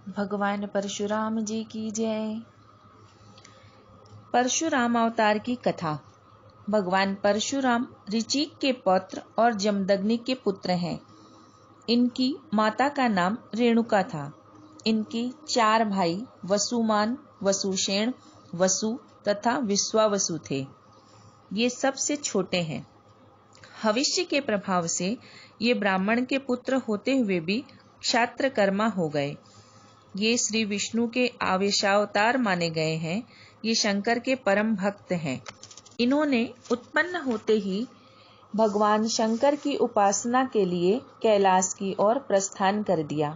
भगवान परशुराम जी की जय। परशुराम अवतार की कथा। भगवान परशुराम ऋचिक के पौत्र और जमदग्नि के पुत्र हैं। इनकी माता का नाम रेणुका था। इनके 4 भाई वसुमान, वसुषेण, वसु तथा विश्वावसु थे। ये सबसे छोटे हैं। भविष्य के प्रभाव से ये ब्राह्मण के पुत्र होते हुए भी क्षात्रकर्मा हो गए। ये श्री विष्णु के आवेशावतार माने गए हैं। ये शंकर के परम भक्त हैं। इन्होंने उत्पन्न होते ही भगवान शंकर की उपासना के लिए कैलाश की ओर प्रस्थान कर दिया।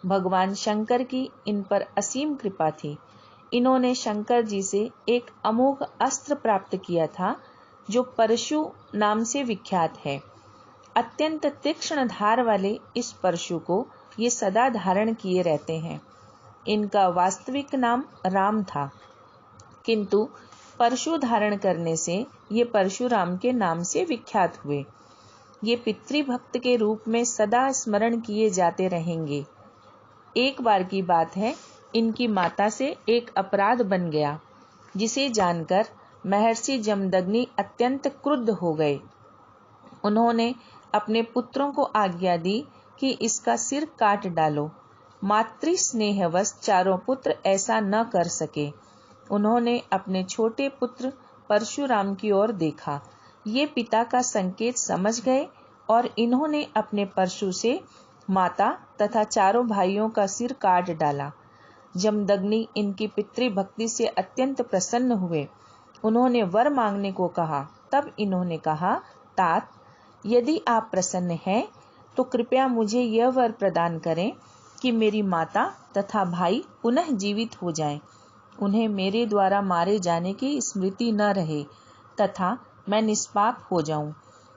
भगवान शंकर की इन पर असीम कृपा थी। इन्होंने शंकर जी से एक अमोघ अस्त्र प्राप्त किया था जो परशु नाम से विख्यात है। अत्यंत तीक्ष्ण धार वाले इस परशु को ये सदा धारण किए रहते हैं। इनका वास्तविक नाम राम था, किंतु परशु धारण करने से ये परशुराम के नाम से विख्यात हुए। ये पितृभक्त के रूप में सदा स्मरण किए जाते रहेंगे। एक बार की बात है, इनकी माता से एक अपराध बन गया, जिसे जानकर महर्षि जमदग्नि अत्यंत क्रुद्ध हो गए। उन्होंने अपने पुत्रों को आज्ञा दी कि इसका सिर काट डालो। मातृ स्नेहवश चारों पुत्र ऐसा न कर सके। उन्होंने अपने छोटे पुत्र परशुराम की ओर देखा। ये पिता का संकेत समझ गए और इन्होंने अपने परशु से माता तथा चारों भाइयों का सिर काट डाला। जमदग्नि इनकी पितृभक्ति से अत्यंत प्रसन्न हुए। उन्होंने वर मांगने को कहा। तब इन्होंने कहा, तात, यदि आप प्रसन्न हैं तो कृपया मुझे यह वर प्रदान करें कि मेरी माता तथा भाई पुनः जीवित हो जाएं। उन्हें मेरे द्वारा मारे जाने की स्मृति न रहे तथा मैं निष्पाप हो जाऊं।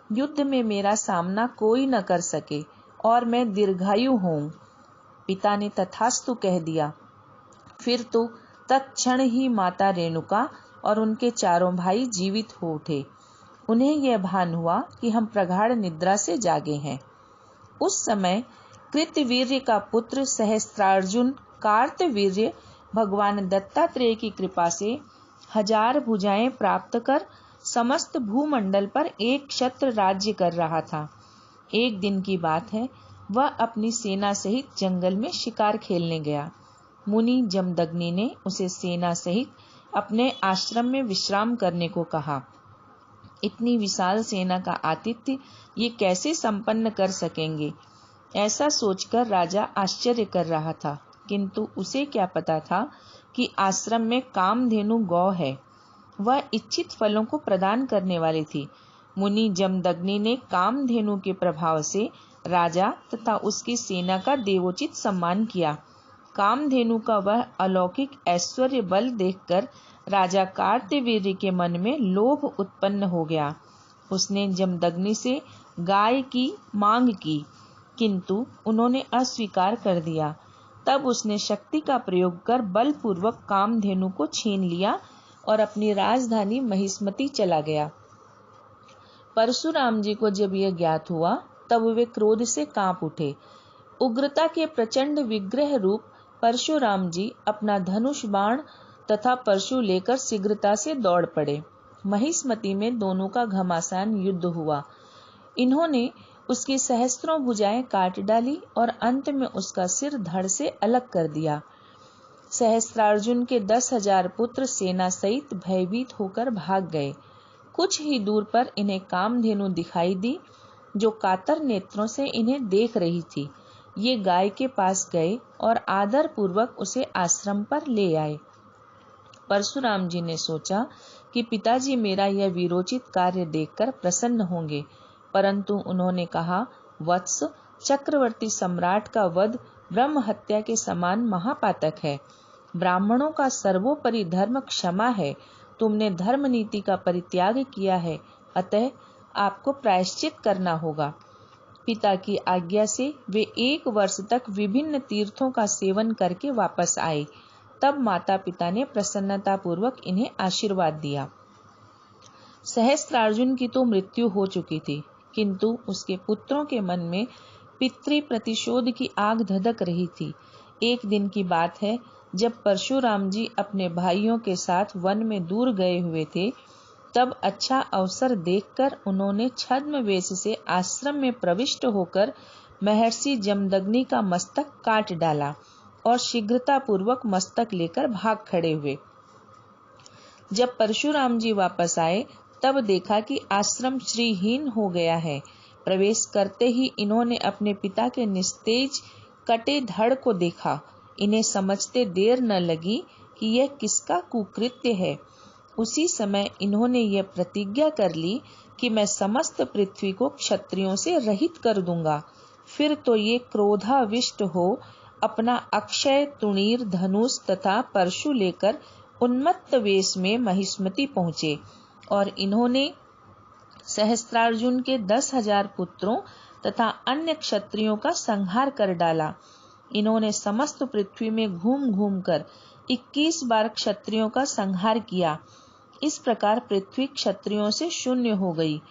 युद्ध में मेरा सामना कोई न कर सके और मैं दीर्घायु होऊं। पिता ने तथास्तु कह दिया। फिर तो तत्क्षण ही माता रेणुका और उनके चारों भाई जीवित हो उठे। उन्हें यह भान हुआ कि हम प्रगाढ़ निद्रा से जागे हैं। उस समय कृतवीर्य का पुत्र सहस्त्रार्जुन कार्तवीर्य भगवान दत्तात्रेय की कृपा से 1000 भुजाएं प्राप्त कर समस्त भूमंडल पर एक क्षत्र राज्य कर रहा था। एक दिन की बात है, वह अपनी सेना सहित जंगल में शिकार खेलने गया। मुनि जमदग्नि ने उसे सेना सहित अपने आश्रम में विश्राम करने को कहा। इतनी विशाल सेना का आतिथ्य ये कैसे संपन्न कर सकेंगे, ऐसा सोचकर राजा आश्चर्य कर रहा था। किंतु उसे क्या पता था कि आश्रम में कामधेनु गौ है। वह इच्छित फलों को प्रदान करने वाली थी। मुनि जमदग्नि ने कामधेनु के प्रभाव से राजा तथा उसकी सेना का देवोचित सम्मान किया। कामधेनु का वह अलौकिक ऐश्वर्य बल देखकर राजा कार्तवीर्य के मन में लोभ उत्पन्न हो गया। उसने जमदग्नि से गाय की मांग की, किंतु उन्होंने अस्वीकार कर दिया। तब उसने शक्ति का प्रयोग कर बलपूर्वक कामधेनु को छीन लिया और अपनी राजधानी महिष्मती चला गया। परशुराम जी को जब यह ज्ञात हुआ, तब वे क्रोध से कांप उठे। उग्रता के प्रचंड विग्रह रूप परशुराम जी अपना धनुष बाण तथा परशु लेकर शीघ्रता से दौड़ पड़े। महिष्मती में दोनों का घमासान युद्ध हुआ। इन्होंने उसकी सहस्त्रों भुजाएं काट डाली और अंत में उसका सिर धड़ से अलग कर दिया। सहस्त्रार्जुन के 10,000 पुत्र सेना सहित भयभीत होकर भाग गए। कुछ ही दूर पर इन्हें कामधेनु दिखाई दी, जो कातर नेत्रों से इन्हें देख रही थी। ये गाय के पास गए और आदर पूर्वक उसे आश्रम पर ले आए। परशुराम जी ने सोचा कि पिताजी मेरा यह वीरोचित कार्य देखकर प्रसन्न होंगे, परंतु उन्होंने कहा, वत्स, चक्रवर्ती सम्राट का वध ब्रह्म हत्या के समान महापातक है। ब्राह्मणों का सर्वोपरि धर्म क्षमा है। तुमने धर्म नीति का परित्याग किया है, अतः आपको प्रायश्चित करना होगा। पिता की आज्ञा से वे 1 वर्ष तक विभिन्न तीर्थों का सेवन करके वापस आए। तब माता पिता ने प्रसन्नता पूर्वक इन्हें आशीर्वाद दिया। सहस्त्रार्जुन की तो मृत्यु हो चुकी थी, किंतु उसके पुत्रों के मन में पितृ प्रतिशोध की आग धधक रही थी। एक दिन की बात है, जब परशुराम जी अपने भाइयों के साथ वन में दूर गए हुए थे, तब अच्छा अवसर देखकर उन्होंने छद्म वेश से आश्रम में प्रविष्ट होकर महर्षि जमदग्नि का मस्तक काट डाला और शीघ्रतापूर्वक मस्तक लेकर भाग खड़े हुए। जब परशुराम जी वापस आए, तब देखा कि आश्रम श्रीहीन हो गया है। प्रवेश करते ही इन्होंने अपने पिता के निस्तेज कटे धड़ को देखा। इन्हें समझते देर न लगी कि यह किसका कुकृत्य है। उसी समय इन्होंने यह प्रतिज्ञा कर ली कि मैं समस्त पृथ्वी को क्षत्रियों से रहित कर दूंगा। फिर तो ये क्रोधाविष्ट हो अपना अक्षय तुणीर धनुष तथा परशु लेकर उन्मत्त वेश में महिष्मति पहुंचे और इन्होंने सहस्त्रार्जुन के 10,000 पुत्रों तथा अन्य क्षत्रियों का संहार कर डाला। इन्होंने समस्त पृथ्वी में घूम घूम कर 21 बार क्षत्रियों का संहार किया। इस प्रकार पृथ्वी क्षत्रियों से शून्य हो गई।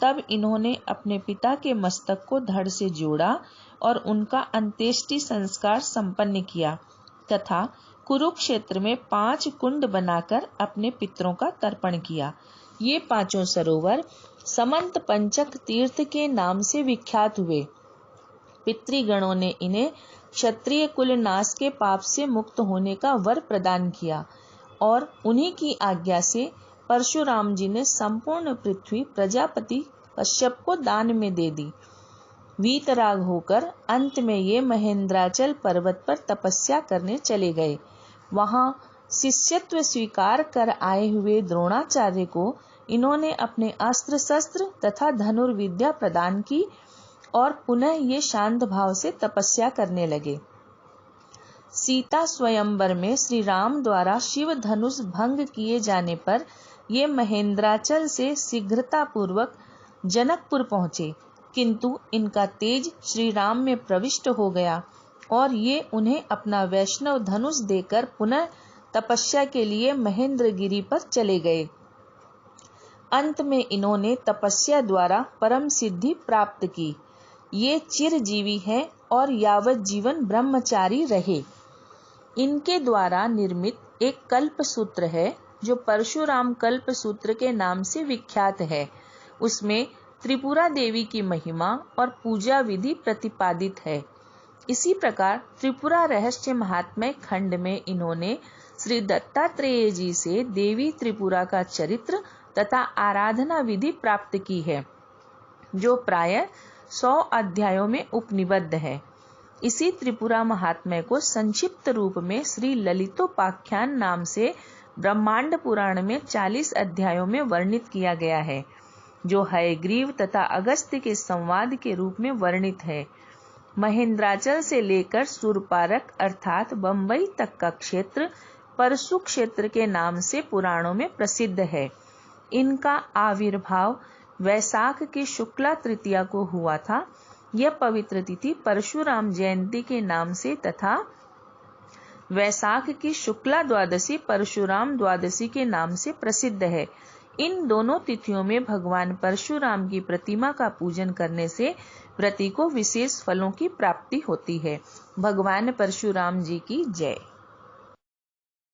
तब इन्होंने अपने पिता के मस्तक को धड़ से जोड़ा और उनका अंत्येष्टि संस्कार संपन्न किया तथा कुरुक्षेत्र में 5 कुंड बनाकर अपने पितरों का तर्पण किया। ये पांचों सरोवर समंत पंचक तीर्थ के नाम से विख्यात हुए। पितृगणों ने इन्हें क्षत्रिय कुल नाश के पाप से मुक्त होने का वर प्रदान किया और उन्हीं की आज्ञा से परशुराम जी ने संपूर्ण पृथ्वी प्रजापति कश्यप को दान में दे दी। वीतराग होकर अंत में ये महेंद्राचल पर्वत पर तपस्या करने चले गए। वहां शिष्यत्व स्वीकार कर आए हुए द्रोणाचार्य को इन्होंने अपने अस्त्र शस्त्र तथा धनुर्विद्या प्रदान की और पुनः ये शांत भाव से तपस्या करने लगे। सीता स्वयंवर में श्री राम द्वारा शिव धनुष भंग किए जाने पर ये महेंद्राचल से शीघ्रता पूर्वक जनकपुर पहुंचे, किंतु इनका तेज श्री राम में प्रविष्ट हो गया और ये उन्हें अपना वैष्णव धनुष देकर पुनः तपस्या के लिए महेंद्रगिरी पर चले गए। अंत में इन्होंने तपस्या द्वारा परम सिद्धि प्राप्त की। ये चिरजीवी हैं और यावत जीवन ब्रह्मचारी रहे। इनके द्वारा निर्मित एक कल्प सूत्र है जो परशुराम कल्प सूत्र के नाम से विख्यात है। उसमें त्रिपुरा देवी की महिमा और पूजा विधि प्रतिपादित है। इसी प्रकार त्रिपुरा रहस्य महात्म्य खंड में इन्होंने श्री दत्तात्रेय जी से देवी त्रिपुरा का चरित्र तथा आराधना विधि प्राप्त की है, जो प्रायः 100 अध्यायों में उपनिबद्ध है। इसी त्रिपुरा महात्म्य को संक्षिप्त रूप में श्री ललितोपाख्यान नाम से ब्रह्मांड पुराण में 40 अध्यायों में वर्णित किया गया है, जो हयग्रीव तथा अगस्त्य के संवाद के रूप में वर्णित है। महेंद्राचल से लेकर सुरपारक अर्थात बंबई तक का क्षेत्र परशु क्षेत्र के नाम से पुराणों में प्रसिद्ध है। इनका आविर्भाव वैशाख की शुक्ला तृतीया को हुआ था। यह पवित्र तिथि परशुराम जयंती के नाम से तथा वैशाख की शुक्ला द्वादशी परशुराम द्वादशी के नाम से प्रसिद्ध है। इन दोनों तिथियों में भगवान परशुराम की प्रतिमा का पूजन करने से व्रती को विशेष फलों की प्राप्ति होती है। भगवान परशुराम जी की जय।